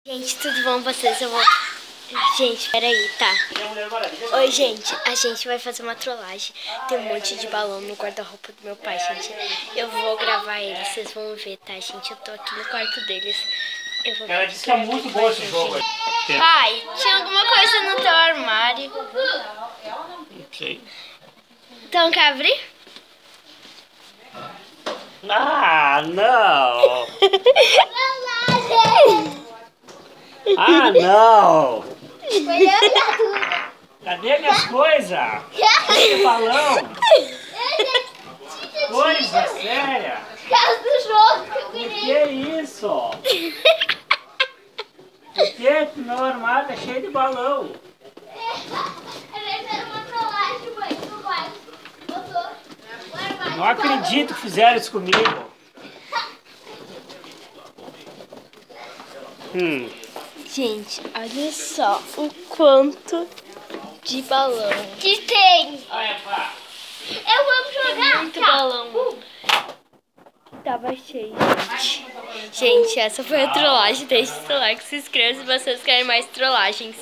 Gente, tudo bom vocês? Gente, peraí, tá? Oi, gente, a gente vai fazer uma trollagem. Tem um monte de balão no guarda-roupa do meu pai, gente. Eu vou gravar eles, vocês vão ver, tá, gente? Eu tô aqui no quarto deles. Eu vou Ela disse que é muito bom esse jogo. Pai, tinha alguma coisa no teu armário? Não sei. Então, quer abrir? Ah, não! Ah, não! Cadê minhas coisas? Cadê balão? Coisa séria! O que é isso? Por que meu armário é cheio de balão? Não acredito que fizeram isso comigo. Gente, olha só o quanto de balão Que tem? Olha, pá. Eu vou jogar. muito balão. Tava cheio, gente. Gente, essa foi a trollagem. Deixe seu like, se inscreva se vocês querem mais trollagens.